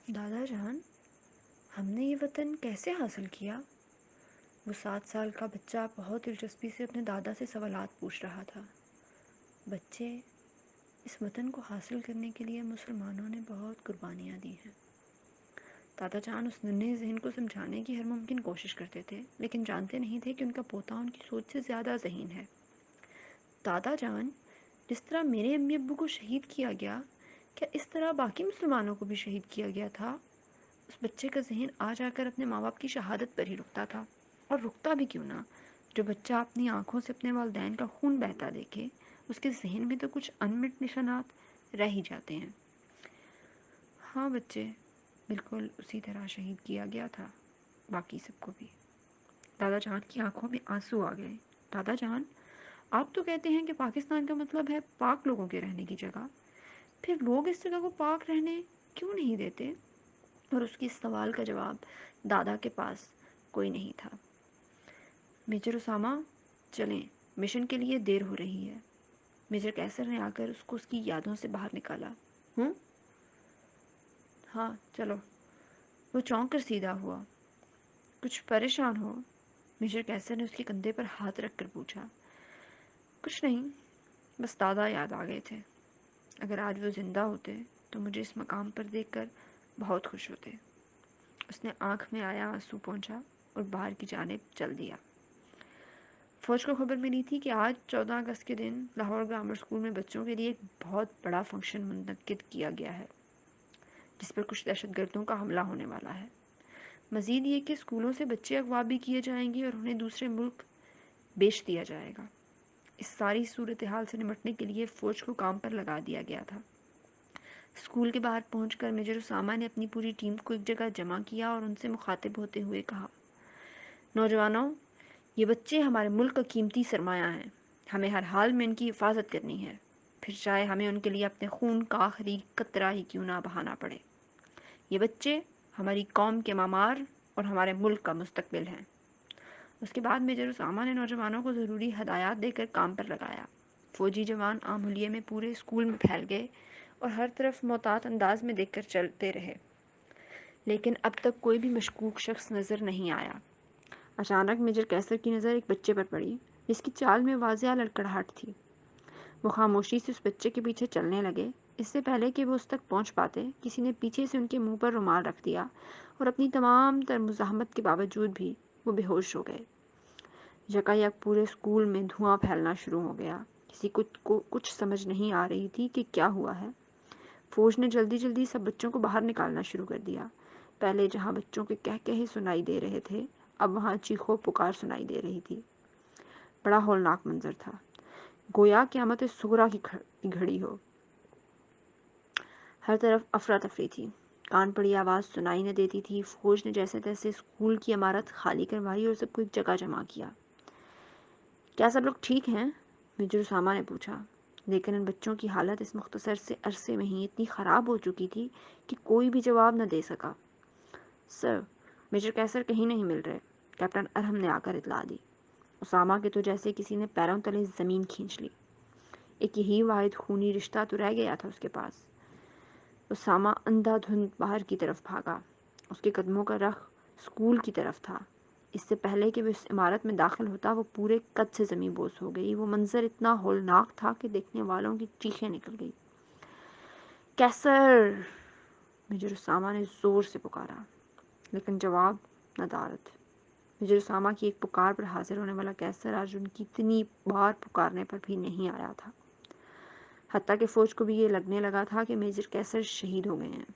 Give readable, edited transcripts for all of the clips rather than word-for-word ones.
دادا جان، ہم نے یہ وطن کیسے حاصل کیا؟ وہ 7 سال کا بچہ بہت دلچسپی سے اپنے دادا سے سوالات پوچھ رہا تھا۔ بچے، اس وطن کو حاصل کرنے کے لیے مسلمانوں نے بہت قربانیاں دی ہیں۔ دادا جان اس ننھے ذہن کو سمجھانے کی ہر ممکن کوشش کرتے تھے، لیکن جانتے نہیں تھے کہ ان کا پوتا ان کی سوچ سے زیادہ ذہین ہے۔ دادا جان، جس طرح میرے امی ابو کو شہید کیا گیا، کیا اس طرح باقی مسلمانوں کو بھی شہید کیا گیا تھا؟ اس بچے کا ذہن آ جا کر اپنے ماں باپ کی شہادت پر ہی رکتا تھا، اور رکتا بھی کیوں نہ؟ جو بچہ اپنی آنکھوں سے اپنے والدین کا خون بہتا دیکھے، اس کے ذہن میں تو کچھ انمٹ نشانات رہ ہی جاتے ہیں۔ ہاں بچے، بالکل اسی طرح شہید کیا گیا تھا باقی سب کو بھی۔ دادا جان کی آنکھوں میں آنسو آ گئے۔ دادا جان، آپ تو کہتے ہیں کہ پاکستان کا مطلب ہے پاک لوگوں کے رہنے کی جگہ، پھر لوگ اس جگہ کو پاک رہنے کیوں نہیں دیتے؟ اور اس کے اس سوال کا جواب دادا کے پاس کوئی نہیں تھا۔ میجر اسامہ، چلیں، مشن کے لیے دیر ہو رہی ہے۔ میجر کیسر نے آ کر اس کی یادوں سے باہر نکالا۔ ہوں؟ ہاں چلو۔ وہ چونک کر سیدھا ہوا۔ کچھ پریشان ہو؟ میجر کیسر نے اس کے کندھے پر ہاتھ رکھ کر پوچھا۔ کچھ نہیں، بس دادا یاد آ گئے تھے۔ اگر آج وہ زندہ ہوتے تو مجھے اس مقام پر دیکھ کر بہت خوش ہوتے۔ اس نے آنکھ میں آیا آنسو پہنچا اور باہر کی جانب چل دیا۔ فوج کو خبر ملی تھی کہ آج 14 اگست کے دن لاہور گرامر اسکول میں بچوں کے لیے ایک بہت بڑا فنکشن منعقد کیا گیا ہے، جس پر کچھ دہشت گردوں کا حملہ ہونے والا ہے۔ مزید یہ کہ اسکولوں سے بچے اغوا بھی کیے جائیں گے اور انہیں دوسرے ملک بیچ دیا جائے گا۔ اس ساری صورتحال سے نمٹنے کے لیے فوج کو کام پر لگا دیا گیا تھا۔ اسکول کے باہر پہنچ کر میجر اسامہ نے اپنی پوری ٹیم کو ایک جگہ جمع کیا اور ان سے مخاطب ہوتے ہوئے کہا، نوجوانوں، یہ بچے ہمارے ملک کا قیمتی سرمایہ ہیں۔ ہمیں ہر حال میں ان کی حفاظت کرنی ہے، پھر چاہے ہمیں ان کے لیے اپنے خون کا آخری قطرہ ہی کیوں نہ بہانا پڑے۔ یہ بچے ہماری قوم کے معمار اور ہمارے ملک کا مستقبل ہیں۔ اس کے بعد میجر اسامہ نے نوجوانوں کو ضروری ہدایات دے کر کام پر لگایا۔ فوجی جوان عام حلیے میں پورے اسکول میں پھیل گئے اور ہر طرف محتاط انداز میں دیکھ کر چلتے رہے، لیکن اب تک کوئی بھی مشکوک شخص نظر نہیں آیا۔ اچانک میجر کیسر کی نظر ایک بچے پر پڑی جس کی چال میں واضح لڑکڑاہٹ تھی۔ وہ خاموشی سے اس بچے کے پیچھے چلنے لگے۔ اس سے پہلے کہ وہ اس تک پہنچ پاتے، کسی نے پیچھے سے ان کے منہ پر رومال رکھ دیا اور اپنی تمام تر مزاحمت کے باوجود بھی وہ بے ہوش ہو گئے۔ یکایک پورے اسکول میں دھواں پھیلنا شروع ہو گیا۔ کسی کو کچھ سمجھ نہیں آ رہی تھی کہ کیا ہوا ہے۔ فوج نے جلدی جلدی سب بچوں کو باہر نکالنا شروع کر دیا۔ پہلے جہاں بچوں کے کہکہے سنائی دے رہے تھے، اب وہاں چیخو پکار سنائی دے رہی تھی۔ بڑا ہولناک منظر تھا، گویا قیامت صغریٰ کی گھڑی ہو۔ ہر طرف افراتفری تھی، کان پڑی آواز سنائی نہ دیتی تھی۔ فوج نے جیسے تیسے اسکول کی عمارت خالی کروائی اور سب کو ایک جگہ جمع کیا۔ کیا سب لوگ ٹھیک ہیں؟ میجر اسامہ نے پوچھا، لیکن ان بچوں کی حالت اس مختصر سے عرصے میں ہی اتنی خراب ہو چکی تھی کہ کوئی بھی جواب نہ دے سکا۔ سر، میجر کیسر کہیں نہیں مل رہے، کیپٹن ارحم نے آ کر اطلاع دی۔ اسامہ کے تو جیسے کسی نے پیروں تلے زمین کھینچ لی۔ ایک یہی واحد خونی رشتہ تو رہ گیا تھا اس کے پاس۔ اسامہ اندھا دھند باہر کی طرف بھاگا۔ اس کے قدموں کا رخ اسکول کی طرف تھا۔ اس سے پہلے کہ وہ اس عمارت میں داخل ہوتا، وہ پورے قد سے زمین بوس ہو گئی۔ وہ منظر اتنا ہولناک تھا کہ دیکھنے والوں کی چیخیں نکل گئی۔ کیسر! میجر اسامہ نے زور سے پکارا، لیکن جواب ندارد۔ میجر اسامہ کی ایک پکار پر حاضر ہونے والا کیسر آج ان کی اتنی بار پکارنے پر بھی نہیں آیا تھا۔ حتیٰ کہ فوج کو بھی یہ لگنے لگا تھا کہ میجر کیسر شہید ہو گئے ہیں۔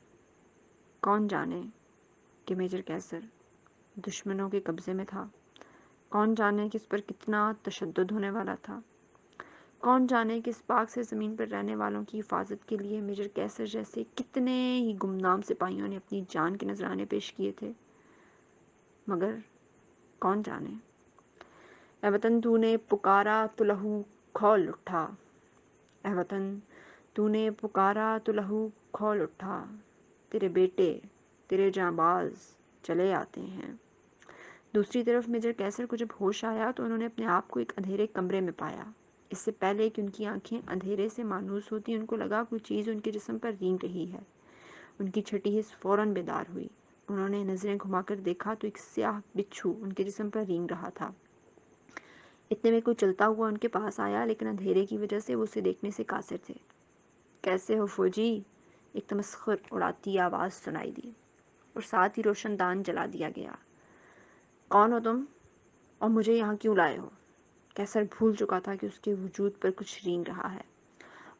کون جانے کہ میجر کیسر دشمنوں کے قبضے میں تھا؟ کون جانے کہ اس پر کتنا تشدد ہونے والا تھا؟ کون جانے کہ اس پاک سے زمین پر رہنے والوں کی حفاظت کے لیے میجر کیسر جیسے کتنے ہی گمنام سپاہیوں نے اپنی جان کے نذرانے پیش کیے تھے؟ مگر کون جانے؟ اے وطن، تو نے پکارا تو لہو کھول اٹھا۔ اے وطن، تو نے پکارا تو لہو کھول اٹھا۔ تیرے بیٹے، تیرے جانباز چلے آتے ہیں۔ دوسری طرف میجر کیسر کو جب ہوش آیا تو انہوں نے اپنے آپ کو ایک اندھیرے کمرے میں پایا۔ اس سے پہلے کہ ان کی آنکھیں اندھیرے سے مانوس ہوتی، ان کو لگا کوئی چیز ان کے جسم پر رینگ رہی ہے۔ ان کی چھٹی حس فوراً بیدار ہوئی۔ انہوں نے نظریں گھما کر دیکھا تو ایک سیاہ بچھو ان کے جسم پر رینگ رہا تھا۔ اتنے میں کوئی چلتا ہوا ان کے پاس آیا، لیکن اندھیرے کی وجہ سے وہ اسے دیکھنے سے قاصر تھے۔ کیسے ہو فوجی؟ ایک تمسخر اڑاتی آواز سنائی دی اور ساتھ ہی روشن دان جلا دیا گیا۔ کون ہو تم اور مجھے یہاں کیوں لائے ہو؟ کیسر بھول چکا تھا کہ اس کے وجود پر کچھ رینگ رہا ہے۔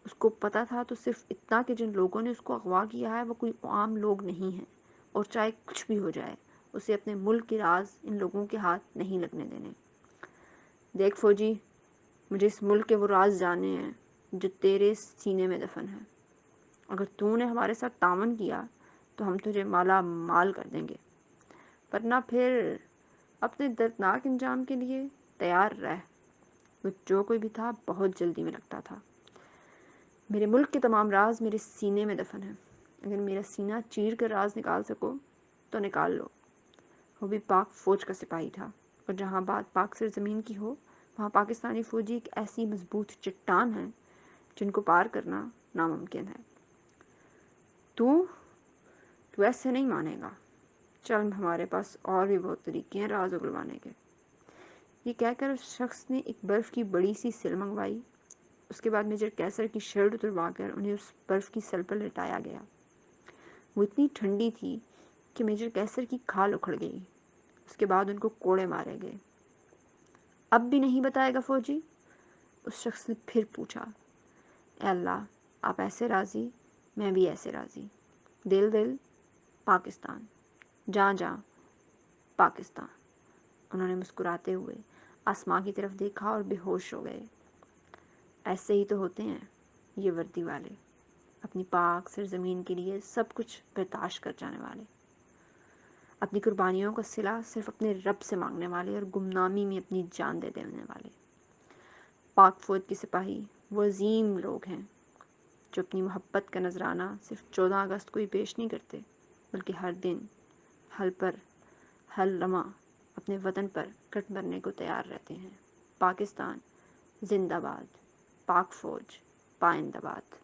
اس کو پتا تھا تو صرف اتنا کہ جن لوگوں نے اس کو اغوا کیا ہے وہ کوئی عام لوگ نہیں ہیں، اور چاہے کچھ بھی ہو جائے اسے اپنے ملک کے راز ان لوگوں کے ہاتھ نہیں لگنے دینے۔ دیکھ فوجی، مجھے اس ملک کے وہ راز جانے ہیں جو تیرے سینے میں دفن ہے۔ اگر تو نے ہمارے ساتھ تعاون کیا تو ہم تجھے مالا مال کر دیں گے، ورنہ پھر اپنے دردناک انجام کے لیے تیار رہ۔ وہ جو کوئی بھی تھا بہت جلدی میں لگتا تھا۔ میرے ملک کے تمام راز میرے سینے میں دفن ہیں۔ اگر میرا سینہ چیر کر راز نکال سکو تو نکال لو۔ وہ بھی پاک فوج کا سپاہی تھا، اور جہاں بات پاک سرزمین کی ہو وہاں پاکستانی فوجی ایک ایسی مضبوط چٹان ہے جن کو پار کرنا ناممکن ہے۔ تو ایسے نہیں مانے گا۔ چل، ہمارے پاس اور بھی بہت طریقے ہیں راز اگلوانے کے۔ یہ کہہ کر اس شخص نے ایک برف کی بڑی سی سل منگوائی۔ اس کے بعد میجر کیسر کی شرٹ اتروا کر انہیں اس برف کی سل پر لٹایا گیا۔ وہ اتنی ٹھنڈی تھی کہ میجر کیسر کی کھال اکھڑ گئی۔ اس کے بعد ان کو کوڑے مارے گئے۔ اب بھی نہیں بتائے گا فوجی؟ اس شخص نے پھر پوچھا۔ اے اللہ، آپ ایسے راضی، میں بھی ایسے راضی۔ دل دل پاکستان، جاں جاں پاکستان۔ انہوں نے مسکراتے ہوئے آسماں کی طرف دیکھا اور بے ہوش ہو گئے۔ ایسے ہی تو ہوتے ہیں یہ وردی والے، اپنی پاک سرزمین کے لیے سب کچھ برداشت کر جانے والے، اپنی قربانیوں کا صلہ صرف اپنے رب سے مانگنے والے اور گمنامی میں اپنی جان دے دینے والے۔ پاک فوج کے سپاہی وہ عظیم لوگ ہیں جو اپنی محبت کا نذرانہ صرف 14 اگست کو ہی پیش نہیں کرتے، بلکہ ہر دن، ہر لمحہ اپنے وطن پر کٹ مرنے کو تیار رہتے ہیں۔ پاکستان زندہ باد، پاک فوج پائندہ باد۔